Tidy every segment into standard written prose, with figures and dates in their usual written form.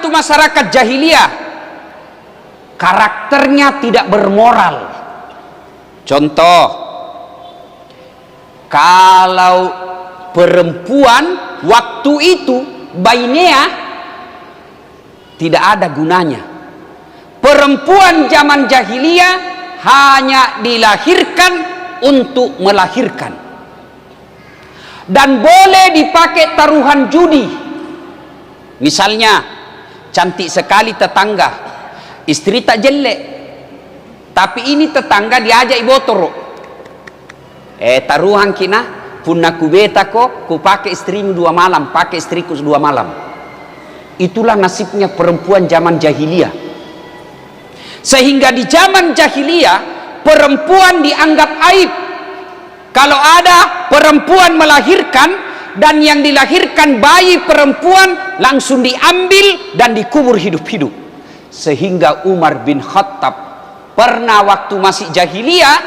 waktu masyarakat jahiliyah karakternya tidak bermoral. Contoh, kalau perempuan waktu itu bainea tidak ada gunanya. Perempuan zaman jahiliyah hanya dilahirkan untuk melahirkan, dan boleh dipakai taruhan judi. Misalnya, cantik sekali tetangga, istri tak jelek, tapi ini tetangga diajak botoro, taruhan kina punna kubeta ko ku pakai istrimu 2 malam, pakai istriku 2 malam. Itulah nasibnya perempuan zaman jahiliyah. Sehingga di zaman jahiliyah perempuan dianggap aib. Kalau ada perempuan melahirkan dan yang dilahirkan bayi perempuan langsung diambil dan dikubur hidup-hidup. Sehingga Umar bin Khattab pernah waktu masih jahiliyah,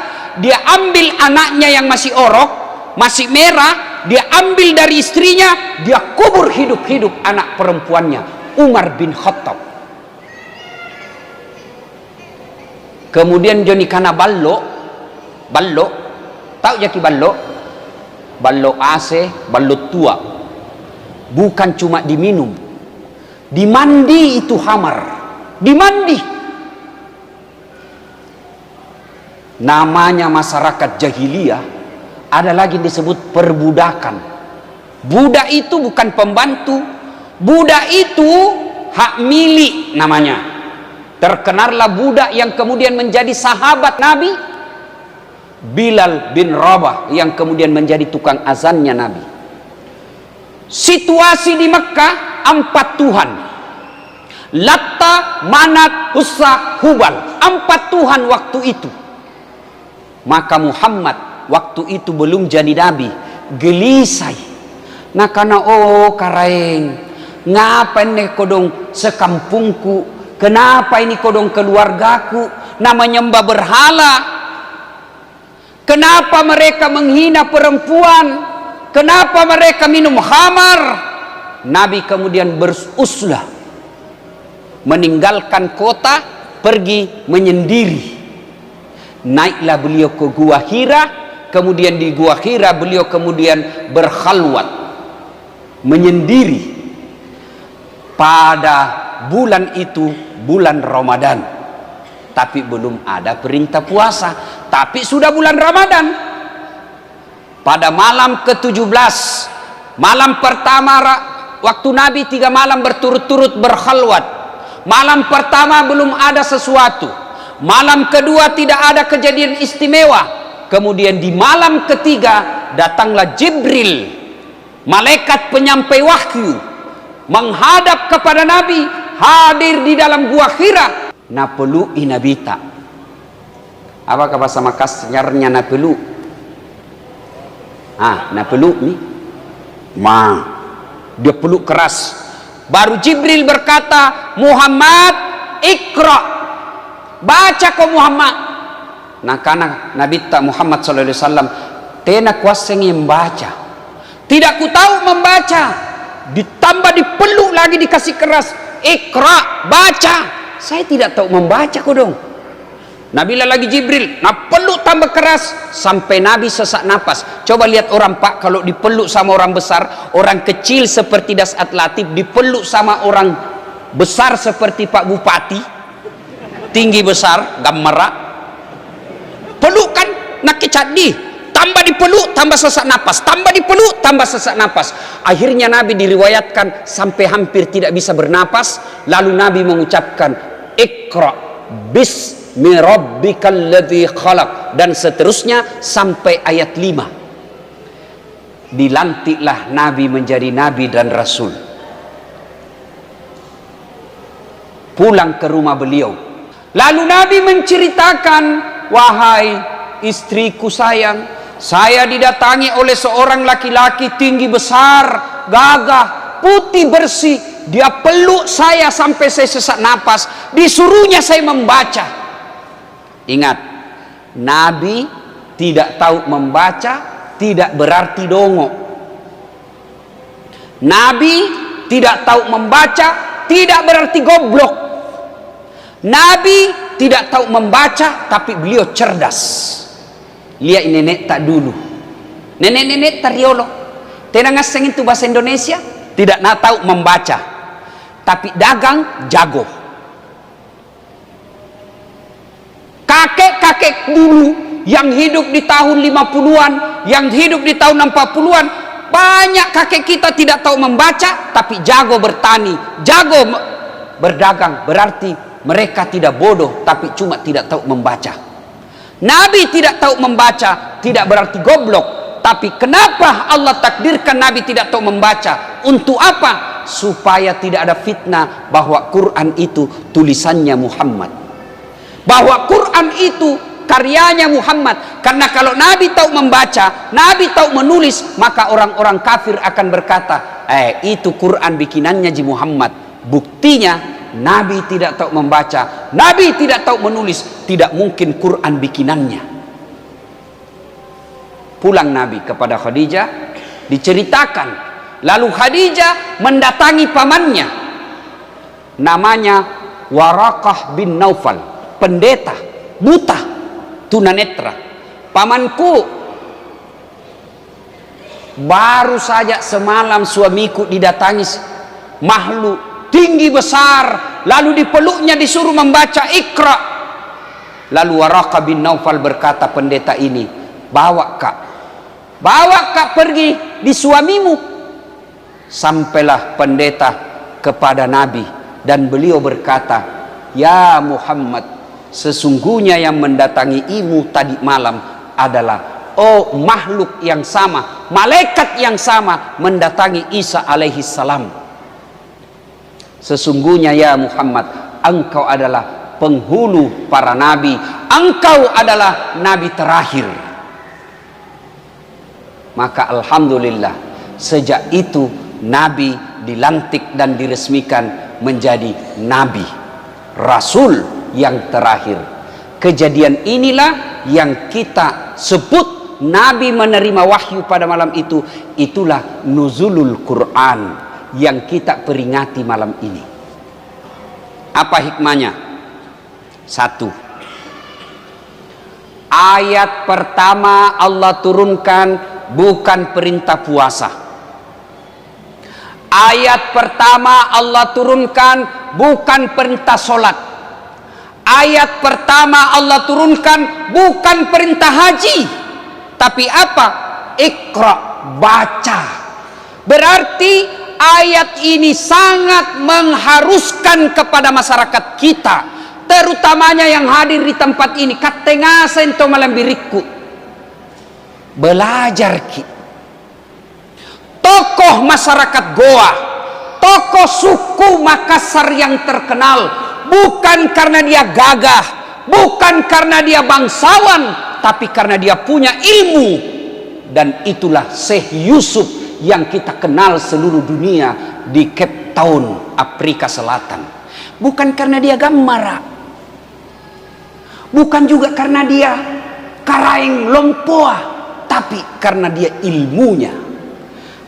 dia ambil anaknya yang masih orok, masih merah, dia ambil dari istrinya, dia kubur hidup-hidup anak perempuannya. Umar bin Khattab. Kemudian Joni kana ballo, tahu jaki ballo? Ballo AC, ballo tua. Bukan cuma diminum, dimandi itu hamar, dimandi. Namanya masyarakat jahiliyah, ada lagi disebut perbudakan. Budak itu bukan pembantu, budak itu hak milik namanya. Terkenallah budak yang kemudian menjadi sahabat Nabi, Bilal bin Rabah, yang kemudian menjadi tukang azannya Nabi. Situasi di Mekah 4 Tuhan, Latta, Manat, Uzza, Hubal, 4 Tuhan waktu itu. Maka Muhammad waktu itu belum jadi Nabi, gelisai. Nah karena karaeng, ngapain nih kodong sekampungku, kenapa ini kodong keluargaku nama nyembah berhala, kenapa mereka menghina perempuan, kenapa mereka minum khamar. Nabi kemudian beruslah, meninggalkan kota, pergi menyendiri. Naiklah beliau ke Gua Hira, kemudian di Gua Hira beliau kemudian berkhalwat, menyendiri. Pada bulan itu bulan Ramadan, tapi belum ada perintah puasa, tapi sudah bulan Ramadan. Pada malam ke-17, malam pertama waktu Nabi 3 malam berturut-turut berkhalwat. Malam pertama belum ada sesuatu, malam kedua tidak ada kejadian istimewa. Kemudian di malam ketiga datanglah Jibril, malaikat penyampai wahyu, menghadap kepada Nabi, hadir di dalam Gua Hira. Napelu inabita. Apa bahasa Makassarnya napelu? Napelu nih. Dia peluk keras. Baru Jibril berkata, Muhammad, Iqra. Baca kau Muhammad. Nah karena Nabi Muhammad SAW tena kuasa membaca, tidak ku tahu membaca, ditambah dipeluk lagi dikasih keras, Iqra, baca. Saya tidak tahu membaca kodong. Nabi lagi Jibril, nah peluk tambah keras sampai Nabi sesak napas. Coba lihat orang Pak, kalau dipeluk sama orang besar, orang kecil seperti Dasat Latif dipeluk sama orang besar seperti Pak Bupati, tinggi besar, gamera, pelukan nak kecadi, tambah dipeluk tambah sesak napas, tambah dipeluk tambah sesak napas. Akhirnya Nabi diriwayatkan sampai hampir tidak bisa bernapas. Lalu Nabi mengucapkan Iqra bismi rabbikal ladzi khalaq, dan seterusnya sampai ayat 5. Dilantiklah Nabi menjadi Nabi dan Rasul. Pulang ke rumah beliau, lalu Nabi menceritakan, wahai istriku sayang, saya didatangi oleh seorang laki-laki tinggi besar, gagah, putih bersih. Dia peluk saya sampai saya sesak napas. Disuruhnya saya membaca. Ingat, Nabi tidak tahu membaca tidak berarti dongo. Nabi tidak tahu membaca tidak berarti goblok. Nabi tidak tahu membaca, tapi beliau cerdas. Lihat nenek tak dulu, nenek-nenek teriolo, tenang asing itu bahasa Indonesia, tidak tahu membaca, tapi dagang jago. Kakek-kakek dulu yang hidup di tahun 50-an, yang hidup di tahun 60-an, banyak kakek kita tidak tahu membaca, tapi jago bertani, jago berdagang. Berarti mereka tidak bodoh, tapi cuma tidak tahu membaca. Nabi tidak tahu membaca tidak berarti goblok, tapi kenapa Allah takdirkan Nabi tidak tahu membaca? Untuk apa? Supaya tidak ada fitnah bahwa Quran itu tulisannya Muhammad, bahwa Quran itu karyanya Muhammad. Karena kalau Nabi tahu membaca, Nabi tahu menulis, maka orang-orang kafir akan berkata, itu Quran bikinannya Ji Muhammad. Buktinya Nabi tidak tahu membaca, Nabi tidak tahu menulis, tidak mungkin Quran bikinannya. Pulang Nabi kepada Khadijah, diceritakan, lalu Khadijah mendatangi pamannya, namanya Waraqah bin Naufal, pendeta buta, tunanetra. Pamanku, baru saja semalam suamiku didatangi makhluk tinggi besar, lalu dipeluknya disuruh membaca Iqra. Lalu Waraqah bin Naufal berkata, pendeta ini, bawa kak pergi di suamimu. Sampailah pendeta kepada Nabi dan beliau berkata, ya Muhammad, sesungguhnya yang mendatangi ibu tadi malam adalah makhluk yang sama, malaikat yang sama mendatangi Isa alaihi salam. Sesungguhnya ya Muhammad, engkau adalah penghulu para nabi, engkau adalah nabi terakhir. Maka alhamdulillah, sejak itu Nabi dilantik dan diresmikan menjadi nabi, rasul yang terakhir. Kejadian inilah yang kita sebut Nabi menerima wahyu pada malam itu. Itulah nuzulul Quran yang kita peringati malam ini. Apa hikmahnya? Satu, ayat pertama Allah turunkan bukan perintah puasa. Ayat pertama Allah turunkan bukan perintah sholat. Ayat pertama Allah turunkan bukan perintah haji, tapi apa? Iqra, baca. Berarti ayat ini sangat mengharuskan kepada masyarakat kita, terutamanya yang hadir di tempat ini. Katengah sento malam biriku, belajar ki. Tokoh masyarakat Goa, tokoh suku Makassar yang terkenal, bukan karena dia gagah, bukan karena dia bangsawan, tapi karena dia punya ilmu. Dan itulah Syekh Yusuf yang kita kenal seluruh dunia di Cape Town, Afrika Selatan. Bukan karena dia gamara, bukan juga karena dia karaeng lompoa, tapi karena dia ilmunya.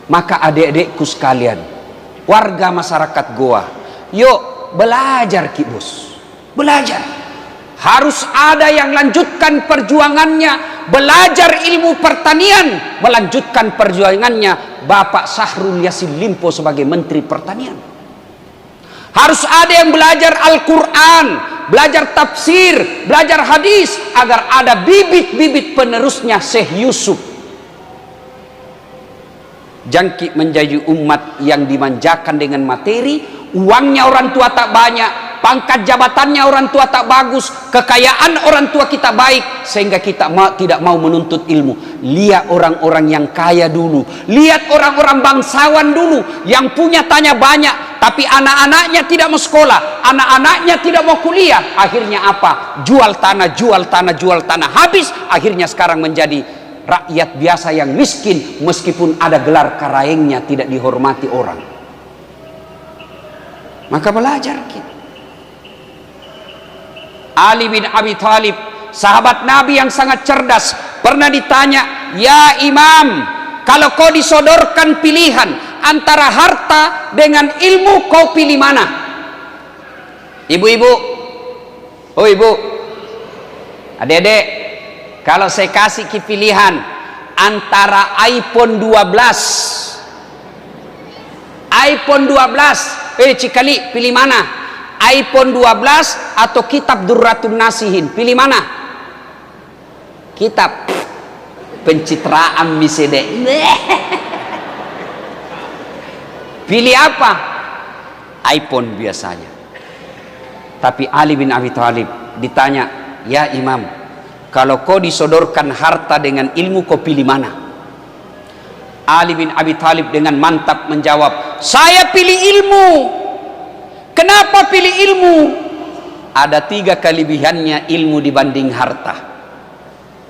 Maka adik-adikku sekalian, warga masyarakat Goa, yuk belajar ki bos, belajar. Harus ada yang lanjutkan perjuangannya, belajar ilmu pertanian, melanjutkan perjuangannya Bapak Syahrul Yassin Limpo sebagai Menteri Pertanian. Harus ada yang belajar Al-Quran, belajar tafsir, belajar hadis, agar ada bibit-bibit penerusnya Syekh Yusuf. Jangkik menjadi umat yang dimanjakan dengan materi, uangnya orang tua tak banyak, pangkat jabatannya orang tua tak bagus, kekayaan orang tua kita baik, sehingga kita tidak mau menuntut ilmu. Lihat orang-orang yang kaya dulu, lihat orang-orang bangsawan dulu yang punya tanya banyak, tapi anak-anaknya tidak mau sekolah, anak-anaknya tidak mau kuliah. Akhirnya apa? Jual tanah, jual tanah, jual tanah. Habis akhirnya sekarang menjadi rakyat biasa yang miskin, meskipun ada gelar karaengnya tidak dihormati orang. Maka belajar kita. Ali bin Abi Thalib, sahabat Nabi yang sangat cerdas, pernah ditanya, ya imam, kalau kau disodorkan pilihan antara harta dengan ilmu, kau pilih mana? Ibu-ibu, oh ibu, adik-adik, kalau saya kasih pilihan antara iPhone 12, Cikali, pilih mana? iPhone 12 atau kitab Durratun Nasihin? Pilih mana? Kitab pencitraan misede. Pilih apa? iPhone biasanya. Tapi Ali bin Abi Thalib ditanya, ya Imam, kalau kau disodorkan harta dengan ilmu, kau pilih mana? Ali bin Abi Thalib dengan mantap menjawab, saya pilih ilmu. Kenapa pilih ilmu? Ada 3 kelebihannya ilmu dibanding harta.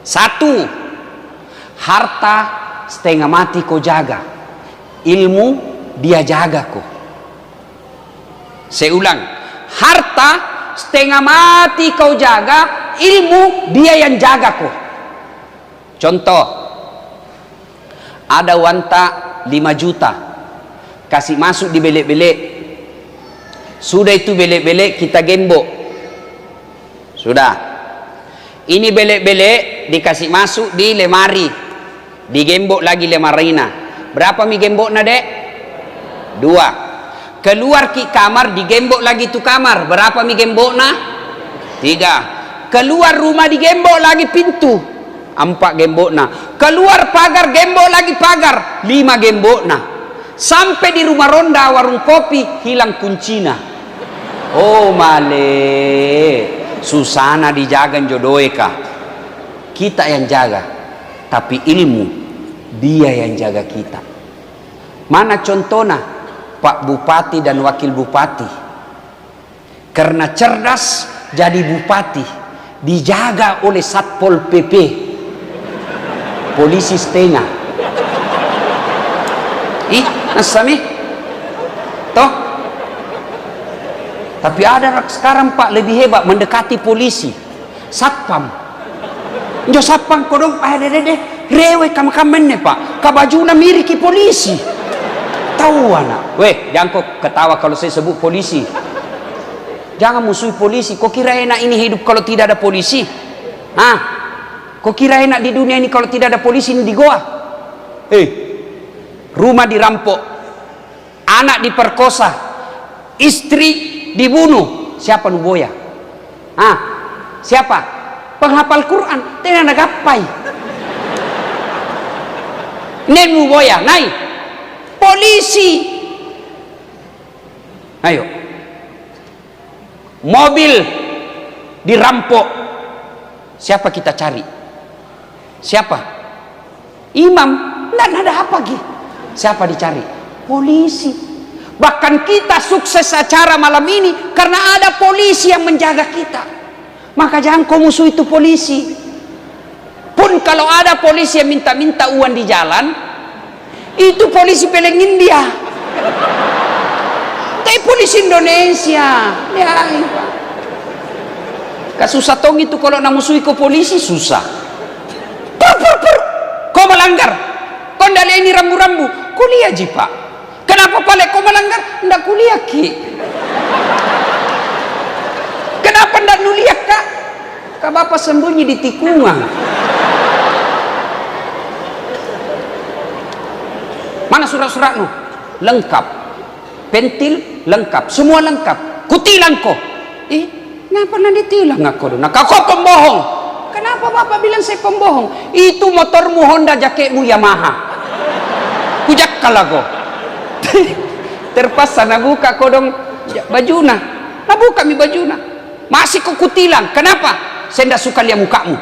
1, harta setengah mati kau jaga, ilmu dia jaga kau. Saya ulang, harta setengah mati kau jaga, ilmu dia yang jaga kau. Contoh, ada wanita 5 juta kasih masuk di belek-belek, sudah itu belek-belek kita gembok, sudah ini belek-belek dikasih masuk di lemari, digembok lagi lemarina. Berapa mi gembok na dek? 2. Keluar ki kamar digembok lagi tu kamar, berapa mi gembok na? 3. Keluar rumah digembok lagi pintu, 4 gembok na. Keluar pagar gembok lagi pagar, 5 gembok na. Sampai di rumah ronda warung kopi hilang kuncinya. Oh male, susana dijaga jodoheka. Kita yang jaga, tapi ilmu dia yang jaga kita. Mana contohnya? Pak Bupati dan Wakil Bupati karena cerdas jadi bupati, dijaga oleh Satpol PP, polisi setengah. Nasami toh. Tapi ada sekarang Pak lebih hebat, mendekati polisi, satpam. Jo satpam kodong rewe kam-kamennya Pak, kabajuna miriki polisi. Tahu anak, weh jangan kau ketawa kalau saya sebut polisi. Jangan musuhi polisi. Kau kira enak ini hidup kalau tidak ada polisi? Hah? Kau kira enak di dunia ini kalau tidak ada polisi ini di goa? Rumah dirampok, anak diperkosa, istri dibunuh. Siapa nuboya? Hah? Siapa? Penghafal Quran. Tidak ada gapai. Nen nuboya, naik. Polisi. Ayo. Mobil dirampok. Siapa kita cari? Siapa? Imam. Tidak ada apa lagi. Siapa dicari? Polisi. Bahkan kita sukses acara malam ini karena ada polisi yang menjaga kita. Maka jangan kau musuh itu polisi. Pun kalau ada polisi yang minta-minta uang di jalan, itu polisi peleng India. Tapi polisi Indonesia. Ya, kasusah tong itu kalau nak musuhi ke polisi susah. Pur. Kau melanggar. Kau ndak ini rambu-rambu. Kuliah ji Pak. Kenapa Pak kau melanggar? Ndak kuliah ki. Kenapa ndak nuliah Kak? Kak Bapak sembunyi di tikungan. Mana surat-suratmu? Lengkap. Pentil lengkap. Semua lengkap. Kutilang kau. Kenapa pernah ditilang aku? Nah kau pembohong. Kenapa Bapak bilang saya pembohong? Itu motormu Honda, jaketmu Yamaha. Kujakal aku. Terpaksa nabuka kodong bajuna. Nabuka mi bajuna. Masih kau kutilang. Kenapa? Saya tidak suka lihat mukamu.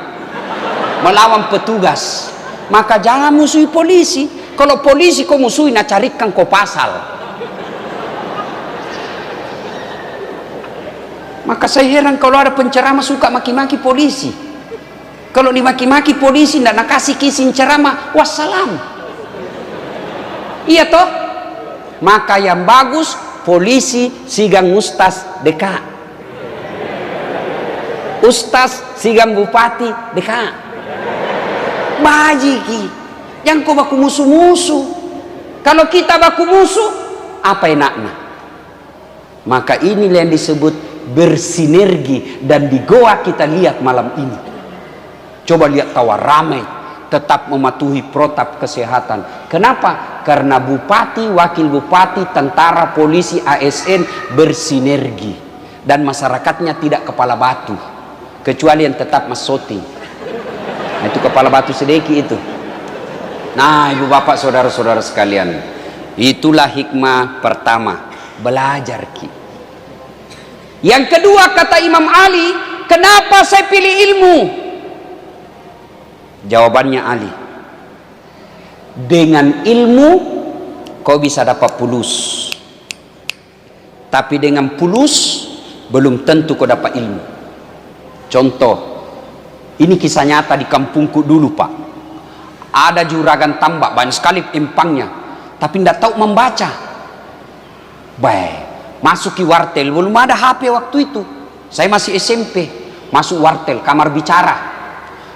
Melawan petugas. Maka jangan musuhi polisi. Kalau polisi kau musuhi, nak carikan kau pasal. Maka saya heran kalau ada penceramah suka maki-maki polisi. Kalau dimaki-maki polisi, tidak nak kasih kisin ceramah, wassalam. Iya toh? Maka yang bagus, polisi sigang ustaz dekat. Ustaz sigang bupati dekat. Bajiki. Yang kau baku musuh-musuh. Kalau kita baku musuh, apa enaknya? Maka inilah yang disebut bersinergi. Dan di goa kita lihat malam ini, coba lihat tawa ramai, tetap mematuhi protap kesehatan. Kenapa? Karena bupati, wakil bupati, tentara, polisi, ASN bersinergi, dan masyarakatnya tidak kepala batu, kecuali yang tetap masoting. Nah, itu kepala batu sedeki itu. Nah, ibu bapak saudara-saudara sekalian, itulah hikmah pertama, belajar ki. Yang kedua, kata Imam Ali, kenapa saya pilih ilmu? Jawabannya Ali, dengan ilmu kau bisa dapat pulus, tapi dengan pulus belum tentu kau dapat ilmu. Contoh, ini kisah nyata di kampungku dulu, Pak. Ada juragan tambak, banyak sekali empangnya, tapi tidak tahu membaca. Baik, masuk ke wartel, belum ada HP waktu itu. Saya masih SMP, masuk wartel, kamar bicara.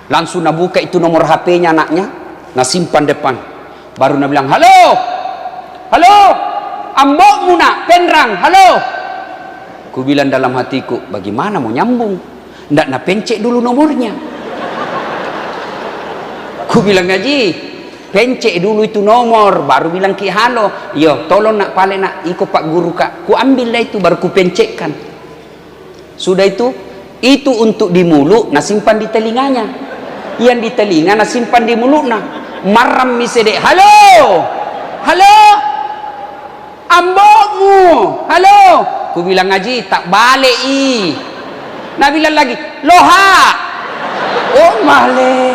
Langsung nak buka itu nomor HP-nya anaknya, nak simpan depan. Baru nak bilang, halo, halo, ambokmu nak, penrang, halo. Ku bilang dalam hatiku, bagaimana mau nyambung? Ndak nak pencet dulu nomornya. Ku bilang, Ngaji, pencet dulu itu nomor, baru bilang ki halo. Yo, tolong nak pale nak ikut Pak Guru Kak. Ku ambil dah itu, baru ku pencetkan. Sudah itu untuk di mulut, nah simpan di telinganya. Yang di telinga, nah simpan di mulut, nah maram misedek, halo, halo, ambokmu, halo. Ku bilang, Ngaji, tak balik i. Nah bilang lagi, loha, oh male.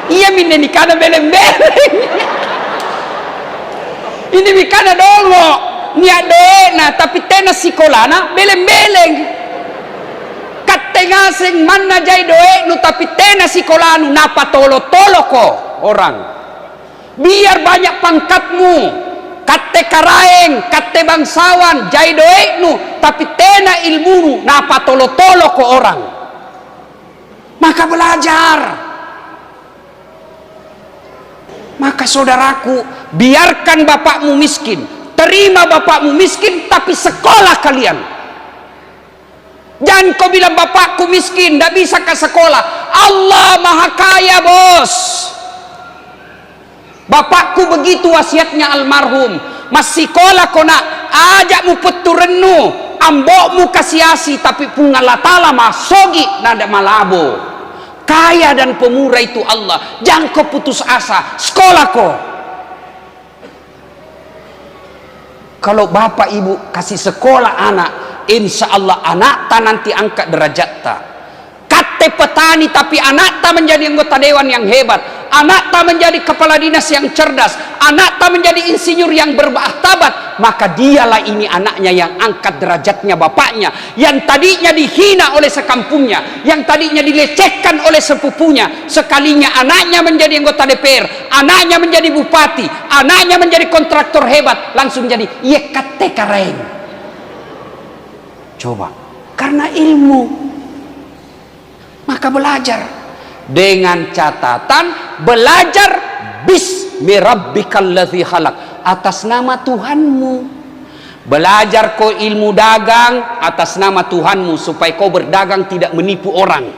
Iya minne ni kana beleng-beleng. Ini mikana dongo. Nia dena tapi tena sikolana beleng-beleng. Katenga sing manna jai doe nu tapi tena sikolanu napa tolo-tolo ko orang. Biar banyak pangkatmu, kate karaeng, kate bangsawan, jai doe nu tapi tena ilmu napa tolo-tolo ko orang. Maka belajar. Maka saudaraku, biarkan bapakmu miskin, terima bapakmu miskin, tapi sekolah kalian. Jangan kau bilang bapakku miskin, tidak bisa ke sekolah. Allah maha kaya, bos. Bapakku begitu wasiatnya almarhum. Mas sekolah kau nak ajakmu peturenu, ambokmu kasiasi, tapi punga latala masogi nada malabo. Kaya dan pemurah itu Allah. Jangan kau putus asa. Sekolah kau. Kalau bapak ibu kasih sekolah anak, insya Allah anak ta nanti angkat derajat ta. Kate petani tapi anak ta menjadi anggota dewan yang hebat. Anak ta menjadi kepala dinas yang cerdas. Anak ta menjadi insinyur yang bermartabat. Maka dialah ini anaknya yang angkat derajatnya bapaknya. Yang tadinya dihina oleh sekampungnya, yang tadinya dilecehkan oleh sepupunya, sekalinya anaknya menjadi anggota DPR, anaknya menjadi bupati, anaknya menjadi kontraktor hebat, langsung jadi yekate kareng. Coba, karena ilmu. Maka belajar dengan catatan belajar bismi rabbikal ladzi khalaq, atas nama Tuhanmu. Belajar kau ilmu dagang atas nama Tuhanmu, supaya kau berdagang tidak menipu orang.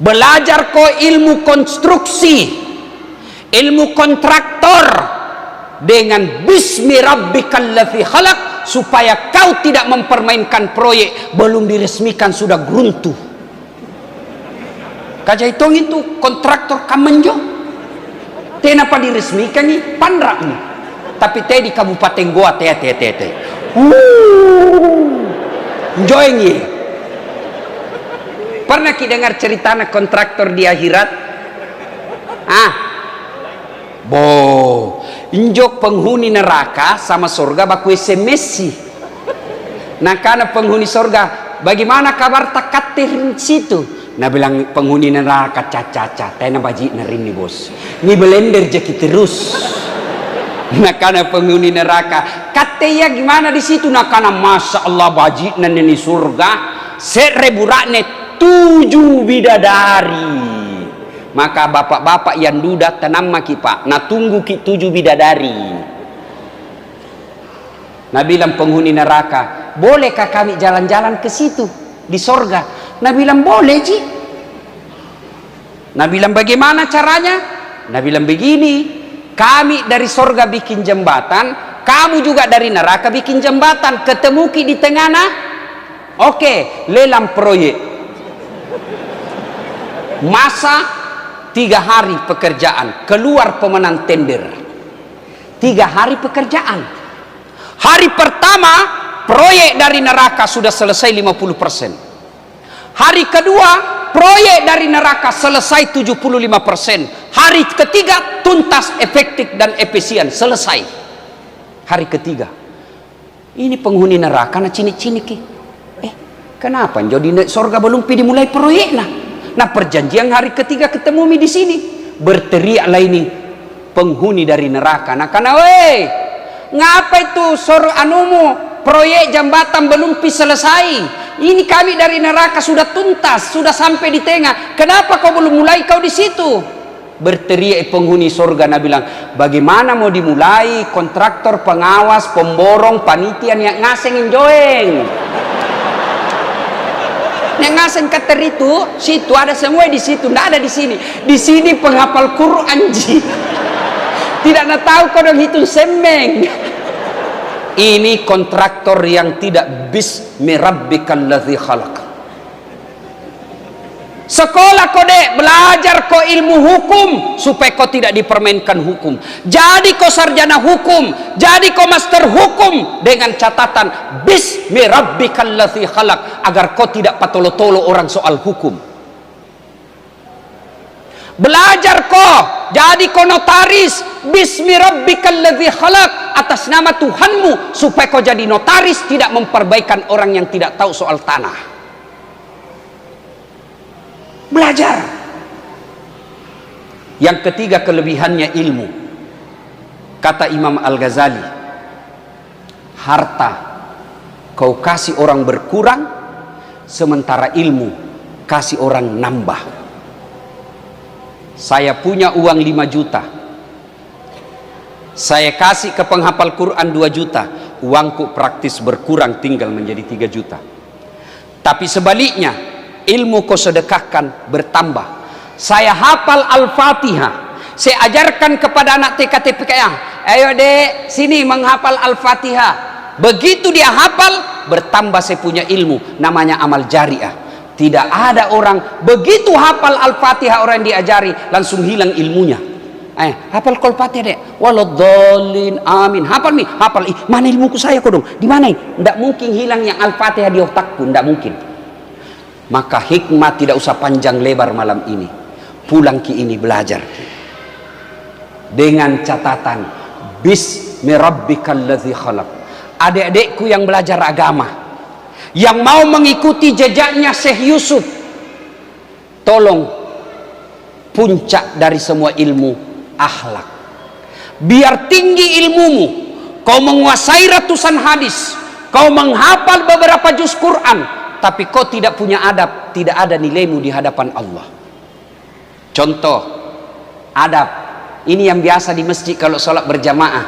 Belajar kau ilmu konstruksi, ilmu kontraktor dengan bismi rabbikal ladzi khalaq, supaya kau tidak mempermainkan proyek belum diresmikan sudah runtuh. Kaja hitung itu kontraktor Kamenjo, kenapa diresmikan nih pandrak nih, tapi teh di Kabupaten Goa teh join ye. Pernah ki dengar ceritana kontraktor di akhirat? Injok penghuni neraka sama surga baku SMS. Nah karena penghuni surga, bagaimana kabar takatir situ? Nah bilang penghuni neraka caca, tena baji nerini bos. Ini blender jeki terus. Nah karena penghuni neraka, kate ya gimana di situ? Nah karena masya Allah baji neni surga, 1000 rakne 7 bidadari. Maka bapak-bapak yang duda tenang maki pak, nah tunggu ki 7 bidadari. Nah bilang penghuni neraka, bolehkah kami jalan-jalan ke situ di sorga? Nabi bilang boleh Ji. Nabi bilang bagaimana caranya? Nabi bilang begini, kami dari sorga bikin jembatan, kamu juga dari neraka bikin jembatan, ketemu ki di tengah nah. Oke, lelang proyek. Masa 3 hari pekerjaan, keluar pemenang tender. 3 hari pekerjaan. Hari pertama proyek dari neraka sudah selesai 50%. Hari kedua proyek dari neraka selesai 75%. Hari ketiga tuntas, efektif dan efisien, selesai. Hari ketiga. Ini penghuni neraka na cinik-cinik. Kenapa? Jadi sorga belum dimulai proyek nah. Nah perjanjian hari ketiga ketemu mi di sini. Berteriaklah ini penghuni dari neraka. Nah karena ngapa itu proyek jembatan belum selesai? Ini kami dari neraka sudah tuntas, sudah sampai di tengah. Kenapa kau belum mulai kau di situ? Berteriak penghuni surga. Nabi bilang, bagaimana mau dimulai? Kontraktor, pengawas, pemborong, panitia yang ngaseng joeng. Yang ngaseng kater itu, situ ada semua di situ, tidak ada di sini. Di sini penghafal Quran Ji. Tidak nak tahu kau dong hitung semeng. Ini kontraktor yang tidak bismi rabbikal ladzi khalaq. Sekolah kau dek, belajar kau ilmu hukum supaya kau tidak dipermainkan hukum. Jadi kau sarjana hukum, jadi kau master hukum dengan catatan bismi rabbikal ladzi khalaq, agar kau tidak patolo-tolo orang soal hukum. Belajar kau jadi kau notaris bismi rabbikal ladzi khalaq, atas nama Tuhanmu, supaya kau jadi notaris tidak memperbaikan orang yang tidak tahu soal tanah. Belajar. Yang ketiga kelebihannya ilmu. Kata Imam Al-Ghazali, harta kau kasih orang berkurang, sementara ilmu kasih orang nambah. Saya punya uang 5 juta, saya kasih ke penghafal Quran 2 juta, uangku praktis berkurang tinggal menjadi 3 juta. Tapi sebaliknya, ilmu kau sedekahkan bertambah. Saya hafal Al-Fatihah, saya ajarkan kepada anak TK TPK, ayo dek sini menghafal Al-Fatihah. Begitu dia hafal, bertambah saya punya ilmu, namanya amal jariah. Tidak ada orang begitu hafal Al-Fatihah orang yang diajari langsung hilang ilmunya. Hafal Al-Fatihah dek, waladhdallin amin, hafal nih, hafal. Mana ilmuku saya kok dong? Di mana? Tidak mungkin hilang yang Al-Fatihah di otakku, tidak mungkin. Maka hikmah tidak usah panjang lebar malam ini. Pulang ki ini belajar dengan catatan bismi rabbikal ladzi khalaq. Adik-adikku yang belajar agama, yang mau mengikuti jejaknya Syekh Yusuf, tolong puncak dari semua ilmu akhlak. Biar tinggi ilmumu, kau menguasai ratusan hadis, kau menghafal beberapa juz Quran, tapi kau tidak punya adab, tidak ada nilaimu di hadapan Allah. Contoh adab ini yang biasa di masjid kalau sholat berjamaah,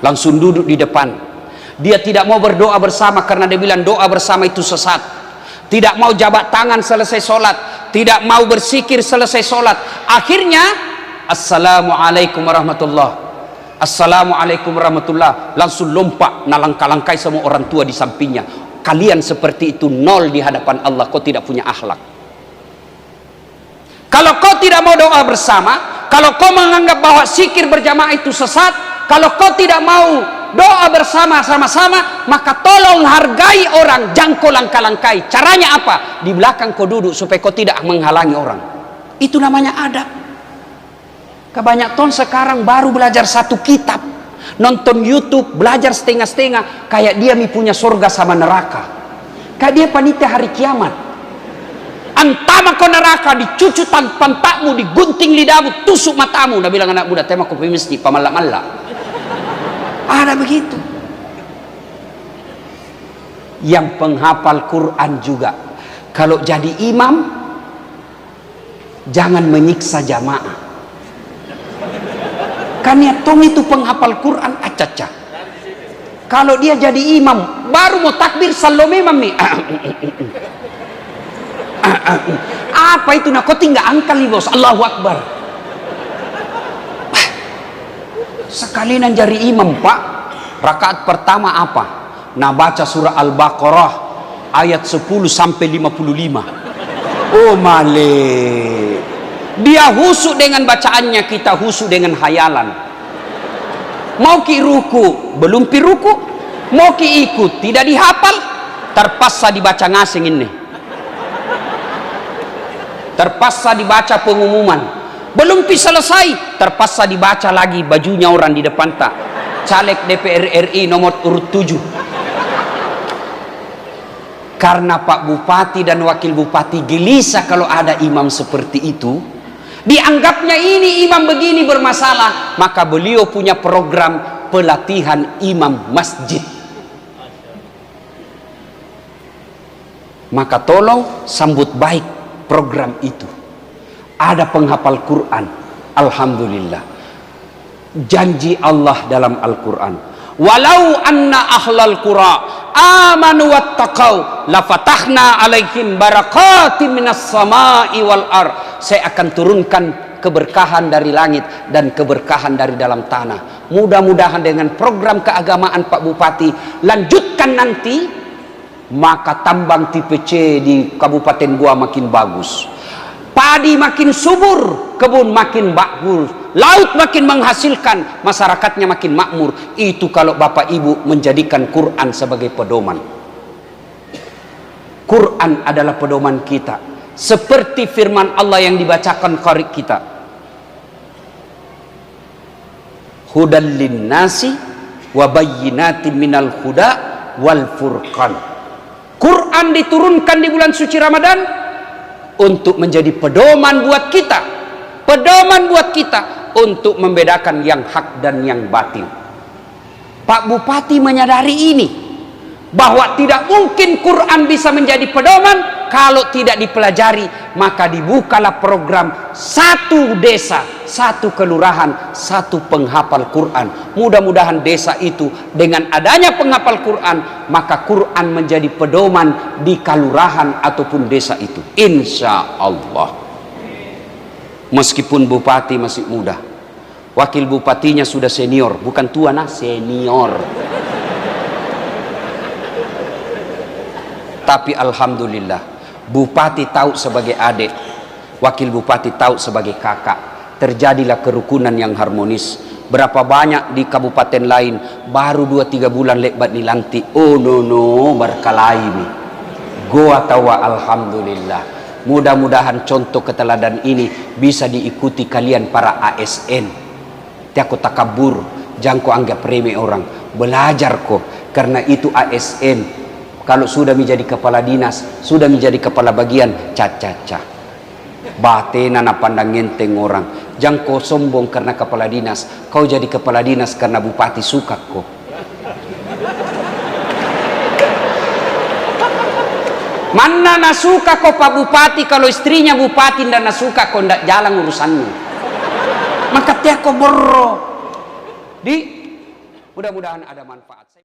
langsung duduk di depan. Dia tidak mau berdoa bersama karena dia bilang doa bersama itu sesat. Tidak mau jabat tangan selesai sholat, tidak mau bersikir selesai sholat. Akhirnya assalamualaikum warahmatullah, assalamualaikum warahmatullah, langsung lompat nalangka-langkai semua orang tua di sampingnya. Kalian seperti itu nol di hadapan Allah. Kau tidak punya akhlak. Kalau kau tidak mau doa bersama, kalau kau menganggap bahwa zikir berjamaah itu sesat, kalau kau tidak mau doa bersama sama-sama, maka tolong hargai orang, jangan kau langkah-langkai. Caranya apa? Di belakang kau duduk supaya kau tidak menghalangi orang. Itu namanya adab. Kebanyakan sekarang baru belajar satu kitab, nonton YouTube, belajar setengah-setengah, kayak dia punya surga sama neraka, kayak dia panitia hari kiamat. Antama kau neraka, dicucu pantakmu, digunting lidahmu, tusuk matamu. Nah bilang anak muda, tema kopi masjid pamalak-malak. Ada begitu. Yang penghafal Quran juga, kalau jadi imam jangan menyiksa jamaah. Kan ya tong itu penghafal Quran acaca. Kalau dia jadi imam, baru mau takbir salome mami. Apa itu nak? Kau tinggal angkal nih bos. Allahu Akbar. Sekalian jadi imam pak. Rakaat pertama apa? Nah baca surah Al-Baqarah ayat 10 sampai 55. Oh male. Dia husuk dengan bacaannya, kita husuk dengan hayalan. Mau ki ruku, belum pi ruku. Mau ki ikut, tidak dihafal. Terpaksa dibaca ngasing ini. Terpaksa dibaca pengumuman. Belum pi selesai, terpaksa dibaca lagi bajunya orang di depan tak. Caleg DPR RI nomor urut 7. Karena Pak Bupati dan Wakil Bupati gelisah kalau ada imam seperti itu. Dianggapnya ini imam begini bermasalah, maka beliau punya program pelatihan imam masjid. Maka tolong sambut baik program itu. Ada penghafal Quran, alhamdulillah. Janji Allah dalam Al-Quran, walau anna ahlal qura amanu wattaqau lafatahna alaihim barakatim minas sama'i wal ar. Saya akan turunkan keberkahan dari langit dan keberkahan dari dalam tanah. Mudah-mudahan dengan program keagamaan Pak Bupati lanjutkan nanti, maka tambang tipe C di Kabupaten Goa makin bagus, padi makin subur, kebun makin bagus, laut makin menghasilkan, masyarakatnya makin makmur. Itu kalau Bapak Ibu menjadikan Quran sebagai pedoman. Quran adalah pedoman kita. Seperti firman Allah yang dibacakan qari kita. Hudal linnasi wa bayyinatin minal huda wal furqan. Quran diturunkan di bulan suci Ramadan untuk menjadi pedoman buat kita. Pedoman buat kita untuk membedakan yang hak dan yang batil. Pak Bupati menyadari ini, bahwa tidak mungkin Quran bisa menjadi pedoman kalau tidak dipelajari. Maka dibukalah program satu desa, satu kelurahan, satu penghafal Quran. Mudah-mudahan desa itu dengan adanya penghafal Quran, maka Quran menjadi pedoman di kelurahan ataupun desa itu, insya Allah. Meskipun bupati masih muda, wakil bupatinya sudah senior, bukan tua nah, senior. Tapi alhamdulillah, bupati tahu sebagai adik, wakil bupati tahu sebagai kakak. Terjadilah kerukunan yang harmonis. Berapa banyak di kabupaten lain baru 2-3 bulan lebat dilantik. Oh no berkelahi nih. Goa tawa alhamdulillah. Mudah-mudahan contoh keteladan ini bisa diikuti kalian para ASN. Tiako takabur, jangan kau anggap remeh orang. Belajar kok, karena itu ASN. Kalau sudah menjadi kepala dinas, sudah menjadi kepala bagian, caca-caca. Batena na pandang ngenteng orang. Jangan kau sombong karena kepala dinas. Kau jadi kepala dinas karena bupati suka kok. Mana nasuka kau Pak Bupati kalau istrinya bupati dan nasuka kau ndak jalan urusanmu. Maka tiap kau borro. Mudah-mudahan ada manfaat.